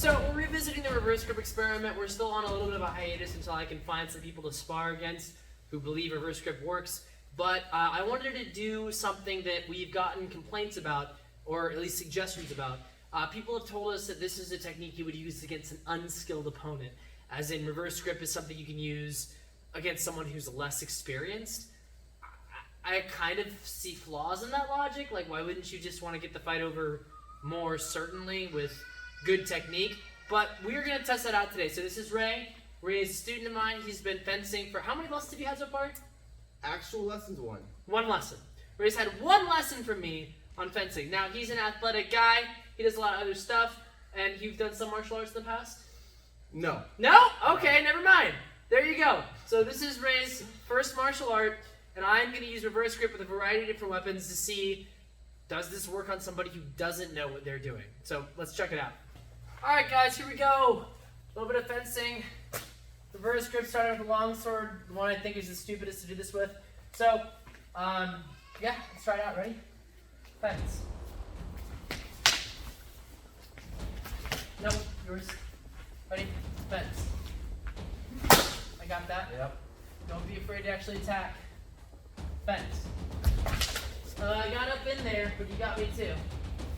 So we're revisiting the reverse grip experiment. We're still on a little bit of a hiatus until I can find some people to spar against who believe reverse grip works. But I wanted to do something that we've gotten complaints about, or at least suggestions about. People have told us that this is a technique you would use against an unskilled opponent, as in reverse grip is something you can use against someone who's less experienced. I kind of see flaws in that logic. Like, why wouldn't you just want to get the fight over more certainly with good technique? But we're going to test that out today. So this is Ray. Ray is a student of mine. He's been fencing for how many lessons have you had so far? Actual lessons, one. One lesson. Ray's had one lesson from me on fencing. Now, he's an athletic guy. He does a lot of other stuff. And you've done some martial arts in the past? No. No? Okay, never mind. There you go. So this is Ray's first martial art, and I'm going to use reverse grip with a variety of different weapons to see, does this work on somebody who doesn't know what they're doing? So let's check it out. All right, guys, here we go. A little bit of fencing. Reverse grip starting with a long sword, the one I think is the stupidest to do this with. So, yeah, let's try it out. Ready? Fence. Nope, yours. Ready? Fence. I got that. Yep. Don't be afraid to actually attack. Fence. I got up in there, but you got me too.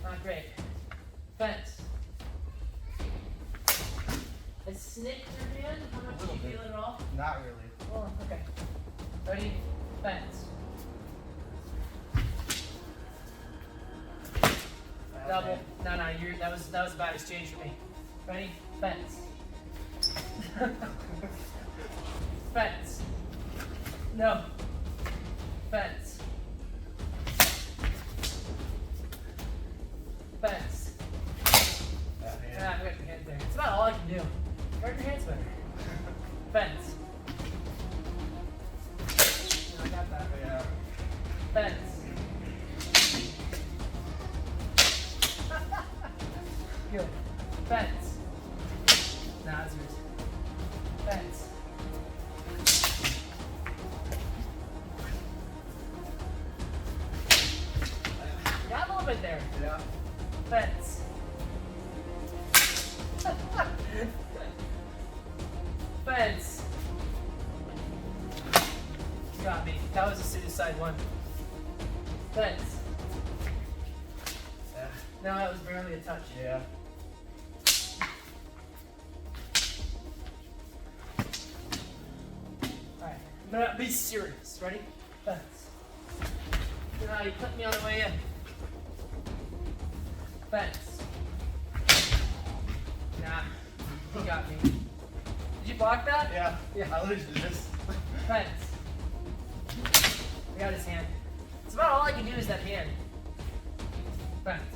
Not great. Fence. I snicked your hand. How much do you feel it at all? Not really. Oh, okay. Ready? Fence. Double. No, that was a bad exchange for me. Ready? Fence. Fence. No. Fence. Fence. I got your hands there. It's about all I can do. Guard your hands better. Fence. I got that. Yeah. Fence. Good. Fence. Nah, it's yours. Fence. Got a little bit there. Yeah. Fence. Fence. You got me. That was a suicide one. Fence. Yeah. No, that was barely a touch. Yeah. Alright, I'm gonna be serious. Ready? Fence. You know how you clipped me on the way in. Fence. Nah, you got me. Did you block that? Yeah. Yeah. I literally just. Fence. I got his hand. It's about all I can do is that hand. Fence.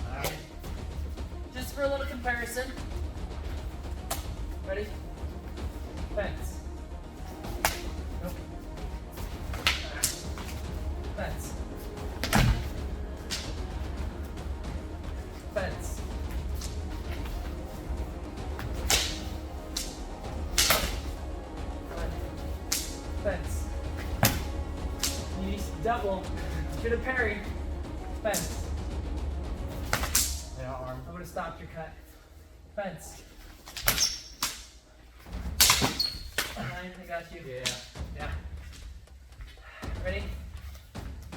Alright. Just for a little comparison. Ready? Fence. Nope. Fence. Fence. Fence. You need to double. Should have parried. Fence. Yeah, arm. I would have stopped your cut. Fence. I got you. Yeah. Yeah. Ready?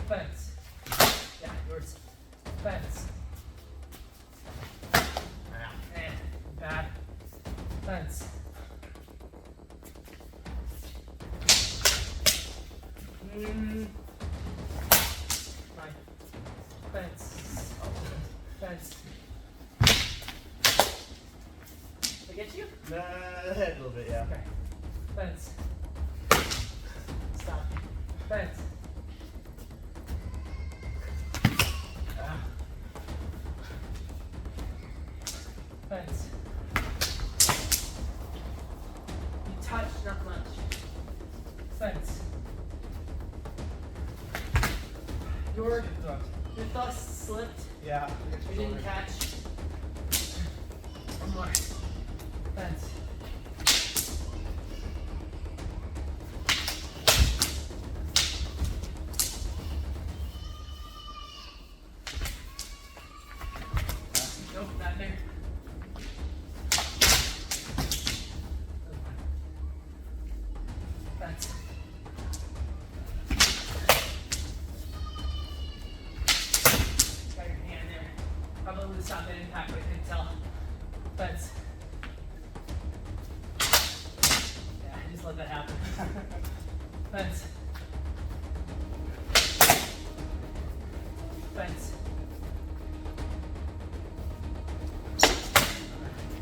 Fence. Yeah, yours. Fence. Bad. Fence. Fine. Fence. Fence. Did I get you? A little bit, yeah. Okay. Fence. Stop. Fence. Fence. You touched, not much. Fence. Your thrust slipped. Yeah. You didn't catch. One more. Fence. this shot didn't impact, but I couldn't tell. Fence. Yeah, I just let that happen. Fence. Fence.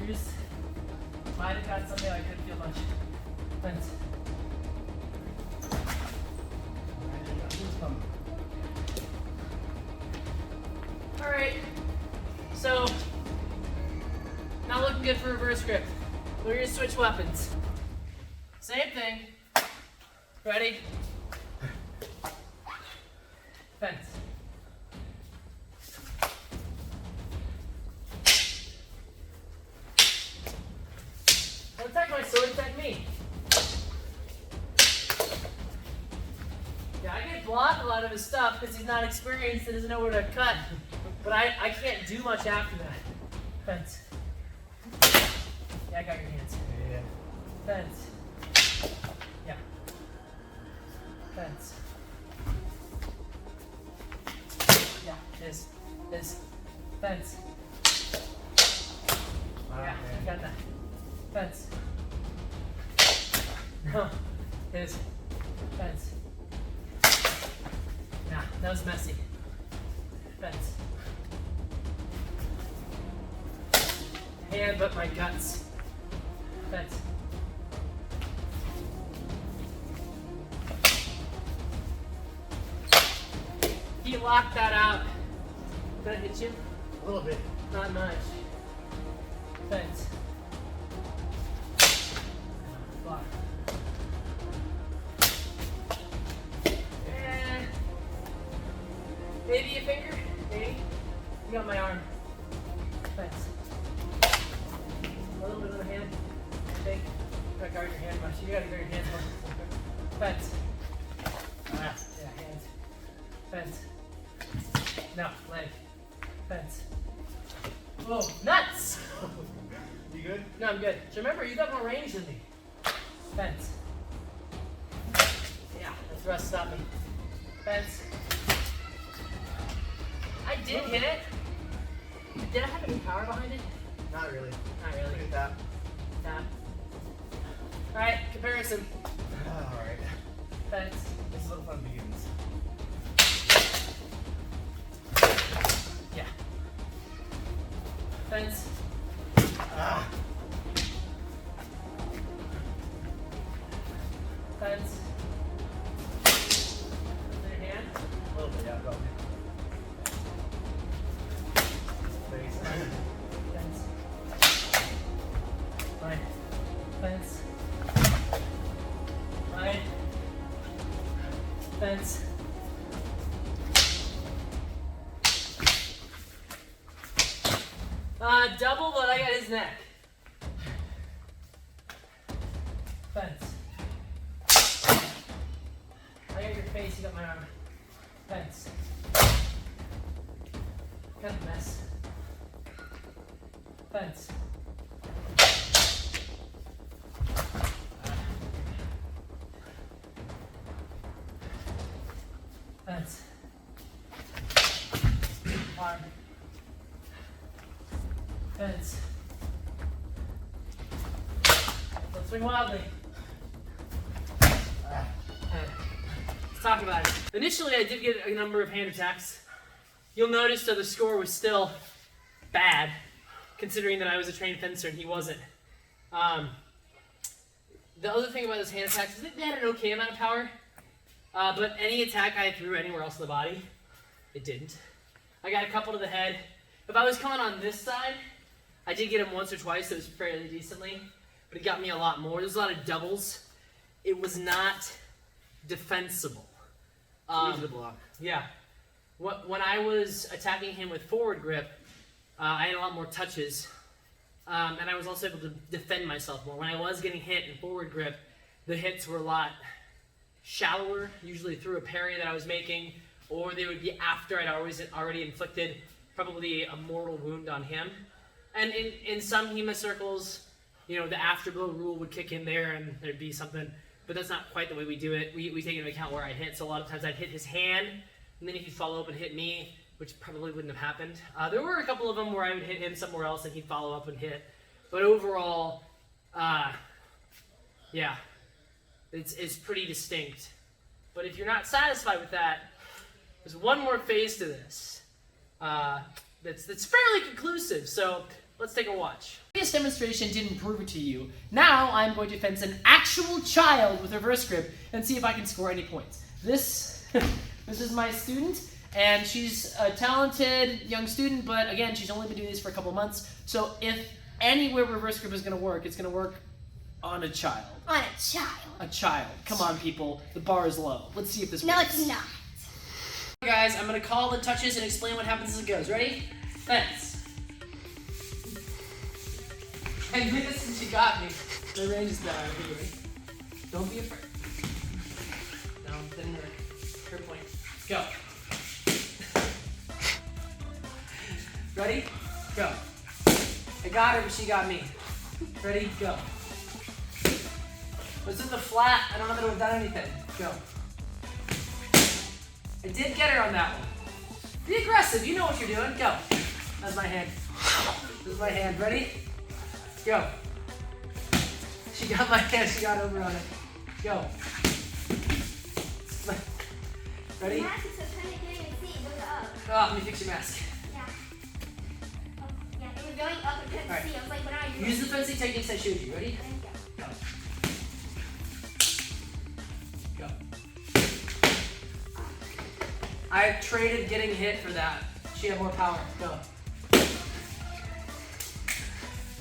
You just might have got something I couldn't feel much. Fence. Alright, so not looking good for reverse grip. We're gonna switch weapons. Same thing. Ready? Fence. Don't attack my sword, attack me. Yeah, I can block a lot of his stuff because he's not experienced and doesn't know where to cut. But I can't do much after that. Fence. Yeah, I got your hands. Yeah. Fence. Yeah. Fence. Yeah, this. Fence. Yeah, you got that. Fence. No. His. Fence. Nah, that was messy. Fence. Hand, but my guts. Fence. He locked that out. Did that hit you? A little bit. Not much. Fence. Block. And maybe a finger? Maybe. You got my arm. Fence. A little bit of the hand. I think. You gotta guard your hand much. You gotta guard your hands more. Fence. Ah, yeah, hands. Fence. No, leg. Fence. Whoa, nuts! You good? No, I'm good. So remember, you got more range than me. Fence. Yeah, the thrust stopped me. Fence. I did hit it. Did I have any power behind it? Not really. Not really. Look at that. Tap. Alright, comparison. Alright. Fence. This is what fun begins. Yeah. Fence. Ah. Fence. Your hand. A little bit, yeah, probably. Face. Fence. Right. Fence. Right. Fence. Double, but I got his neck. Fence. I got your face, you got my arm. Fence. Kind of mess. Fence. Fence. Arm. Fence. Don't swing wildly. Let's talk about it. Initially, I did get a number of hand attacks. You'll notice that the score was still bad, considering that I was a trained fencer and he wasn't. The other thing about those hand attacks is that they had an okay amount of power, but any attack I threw anywhere else in the body, it didn't. I got a couple to the head. If I was coming on this side, I did get him once or twice. It was fairly decently, but he got me a lot more. There's a lot of doubles. It was not defensible. Easy to block. Yeah. When I was attacking him with forward grip, I had a lot more touches, and I was also able to defend myself more. When I was getting hit in forward grip, the hits were a lot shallower, usually through a parry that I was making, or they would be after I'd already inflicted probably a mortal wound on him. And in some HEMA circles, you know, the afterblow rule would kick in there and there'd be something, but that's not quite the way we do it. We take into account where I hit, so a lot of times I'd hit his hand, and then if he'd follow up and hit me, which probably wouldn't have happened. There were a couple of them where I would hit him somewhere else and he'd follow up and hit. But overall, yeah, it's pretty distinct. But if you're not satisfied with that, there's one more phase to this that's fairly conclusive. So let's take a watch. This demonstration didn't prove it to you. Now I'm going to fence an actual child with reverse grip and see if I can score any points. This is my student, and she's a talented young student, but again, she's only been doing this for a couple months. So if anywhere reverse grip is going to work, it's going to work on a child. On a child. A child. Come on, people. The bar is low. Let's see if this No, works. it's not. Guys, I'm going to call the touches and explain what happens as it goes. Ready? Fence. And this, you got me. The range is down. Ready? Don't be afraid. No, didn't work. Her point. Go. Ready? Go. I got her, but she got me. Ready? Go. Was in the flat? I don't know that it would have done anything. Go. I did get her on that one. Be aggressive. You know what you're doing. Go. That's my hand. This is my hand. Ready? Go. She got my hand. She got over on it. Go. Ready? The mask is so tiny, I can't even see. It goes up. Oh, let me fix your mask. Yeah. Oh, yeah, it was going up. I couldn't Alright. see. I was like, what are you? Use the fencing techniques I showed you. Ready? Go. Go. I traded getting hit for that. She had more power. Go.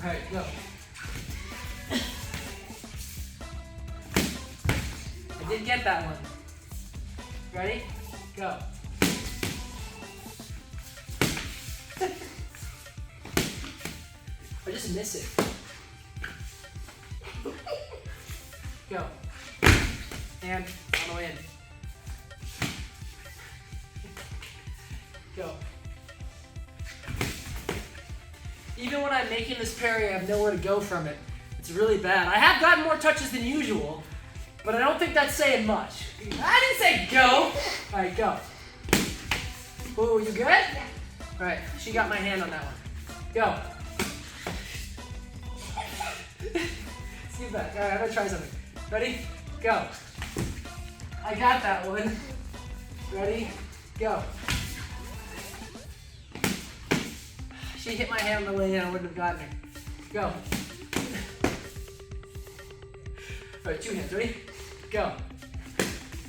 Alright, go. I did get that one. Ready? Go. I just miss it. Go. And on the way in. Go. Even when I'm making this parry, I have nowhere to go from it. It's really bad. I have gotten more touches than usual, but I don't think that's saying much. I didn't say go. All right, go. Ooh, you good? Yeah. All right, she got my hand on that one. Go. See you back. All right, I'm gonna try something. Ready? Go. I got that one. Ready? Go. She hit my hand on the way in, I wouldn't have gotten her. Go. All right, two hands. Ready? Go.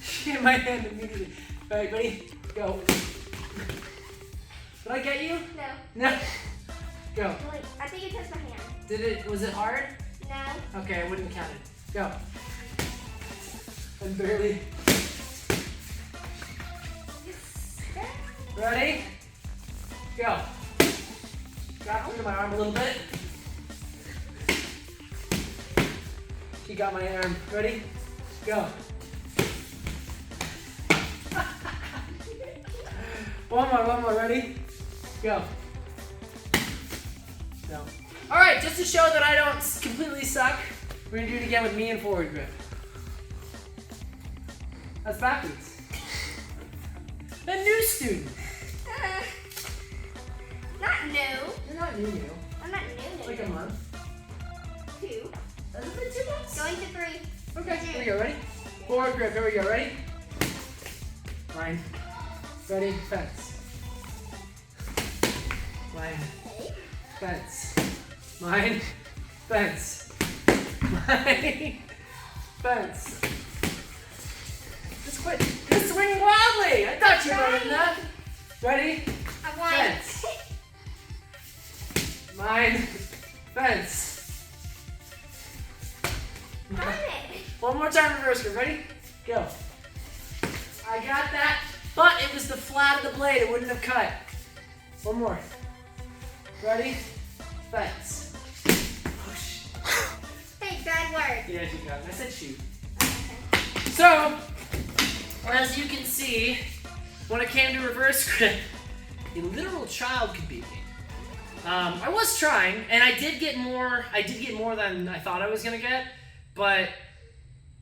She hit my hand immediately. All right, ready? Go. Did I get you? No. No. Go. Wait, I think it touched my hand. Did it? Was it hard? No. Okay, I wouldn't count it. Go. And barely. Ready? Go. Got through to my arm a little bit. She got my arm. Ready? Go. One more. Ready? Go. No. All right, just to show that I don't completely suck, we're gonna do it again with me and forward grip. That's backwards. A new student. Not new. You're not new. I'm not new. Like a month. 2. Has it been 2 months? Going to 3. Okay, here we go. Ready? Forward grip. Here we go. Ready? Line. Ready? Fence. Line. Fence. Line. Fence. Line. Fence. Just quit. Just swing wildly. I thought you were better than that. Ready? I won. Fence. Line. Fence. Darn it. One more time, reverse grip. Ready? Go. I got that, but it was the flat of the blade. It wouldn't have cut. One more. Ready? Fence. Push. Hey, bad word. Yeah, you got it. I said shoot. Okay. So, as you can see, when it came to reverse grip, a literal child could beat me. I was trying, and I did get more. I did get more than I thought I was gonna get, but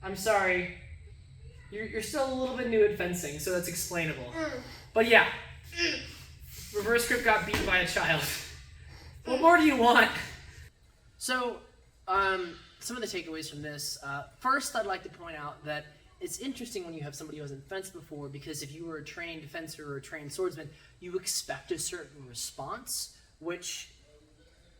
I'm sorry. You're still a little bit new at fencing, so that's explainable. But yeah, reverse grip got beat by a child. What more do you want? So, some of the takeaways from this. First, I'd like to point out that it's interesting when you have somebody who hasn't fenced before, because if you were a trained fencer or a trained swordsman, you expect a certain response, which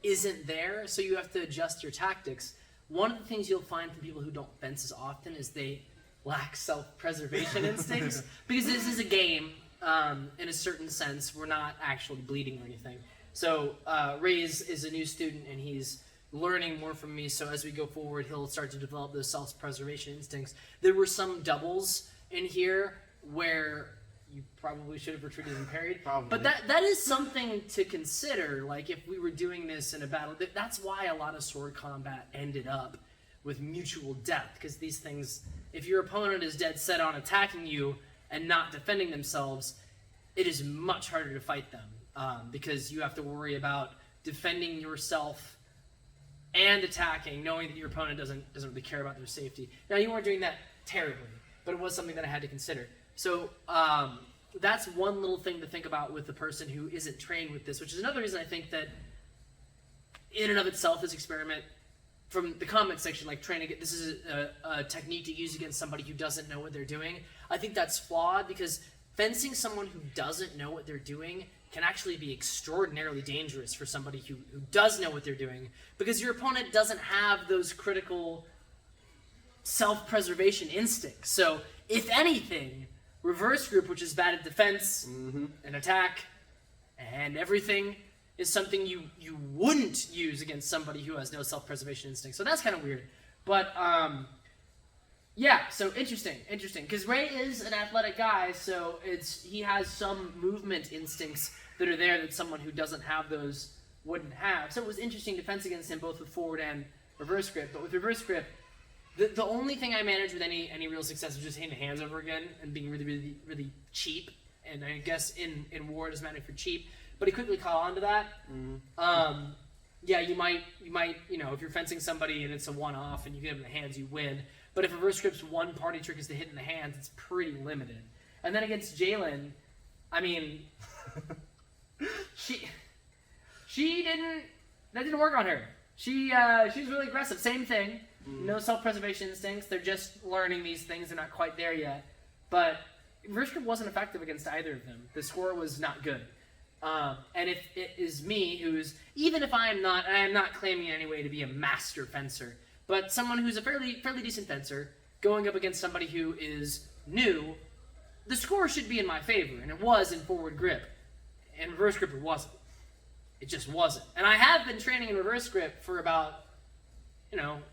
isn't there, so you have to adjust your tactics. One of the things you'll find from people who don't fence as often is they lack self-preservation instincts, because this is a game, in a certain sense. We're not actually bleeding or anything. So Ray is a new student, and he's learning more from me, so as we go forward, he'll start to develop those self-preservation instincts. There were some doubles in here where you probably should have retreated and parried. Probably. But that is something to consider. Like, if we were doing this in a battle, that's why a lot of sword combat ended up with mutual death, because these things, if your opponent is dead set on attacking you and not defending themselves, it is much harder to fight them, because you have to worry about defending yourself and attacking, knowing that your opponent doesn't really care about their safety. Now, you weren't doing that terribly, but it was something that I had to consider. So that's one little thing to think about with the person who isn't trained with this, which is another reason I think that in and of itself, this experiment, from the comment section, like trying to get, this is a technique to use against somebody who doesn't know what they're doing. I think that's flawed, because fencing someone who doesn't know what they're doing can actually be extraordinarily dangerous for somebody who does know what they're doing, because your opponent doesn't have those critical self-preservation instincts. So, if anything, reverse grip, which is bad at defense and attack and everything, is something you wouldn't use against somebody who has no self-preservation instinct. So that's kind of weird. But, yeah, so interesting, because Ray is an athletic guy, so he has some movement instincts that are there that someone who doesn't have those wouldn't have. So it was interesting to fence against him both with forward and reverse grip. But with reverse grip, the only thing I managed with any real success was just hitting the hands over again and being really, really, really cheap. And I guess in war it doesn't matter if you're cheap, but he quickly caught on to that. Yeah, you might, if you're fencing somebody and it's a one-off and you get him in the hands, you win. But if reverse grip's one party trick is to hit in the hands, it's pretty limited. And then against Jalen, I mean, that didn't work on her. She was really aggressive. Same thing. No self-preservation instincts. They're just learning these things. They're not quite there yet. But reverse grip wasn't effective against either of them. The score was not good. And if it is me, who's, even if I am not claiming in any way to be a master fencer, but someone who's a fairly decent fencer, going up against somebody who is new, the score should be in my favor, and it was in forward grip. And reverse grip, it wasn't. It just wasn't. And I have been training in reverse grip for about,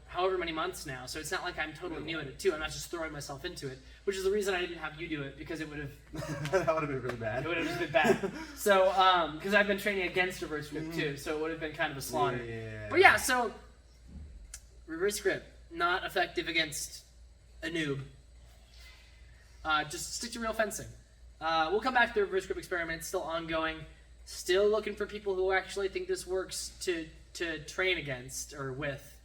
however many months now, so it's not like I'm totally new at it too. I'm not just throwing myself into it, which is the reason I didn't have you do it, because it would have... that would have been really bad. It would have just been bad. So, because I've been training against reverse grip too, so it would have been kind of a slaughter. Yeah. But yeah, so... reverse grip, not effective against a noob. Just stick to real fencing. We'll come back to the reverse grip experiment. It's still ongoing. Still looking for people who actually think this works to train against or with.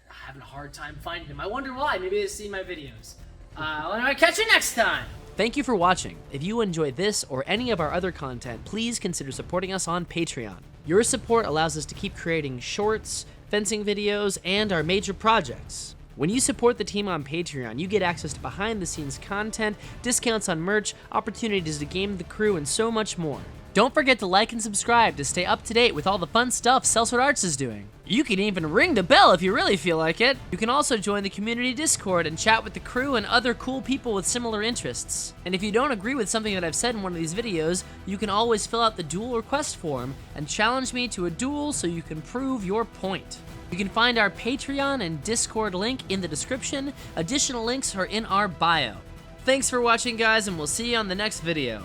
I'm having a hard time finding them. I wonder why. Maybe they see my videos. I'll catch you next time. Thank you for watching. If you enjoy this or any of our other content, please consider supporting us on Patreon. Your support allows us to keep creating shorts, fencing videos, and our major projects. When you support the team on Patreon, you get access to behind-the-scenes content, discounts on merch, opportunities to game the crew, and so much more. Don't forget to like and subscribe to stay up to date with all the fun stuff Sellsword Arts is doing. You can even ring the bell if you really feel like it. You can also join the community Discord and chat with the crew and other cool people with similar interests. And if you don't agree with something that I've said in one of these videos, you can always fill out the duel request form and challenge me to a duel so you can prove your point. You can find our Patreon and Discord link in the description. Additional links are in our bio. Thanks for watching, guys, and we'll see you on the next video.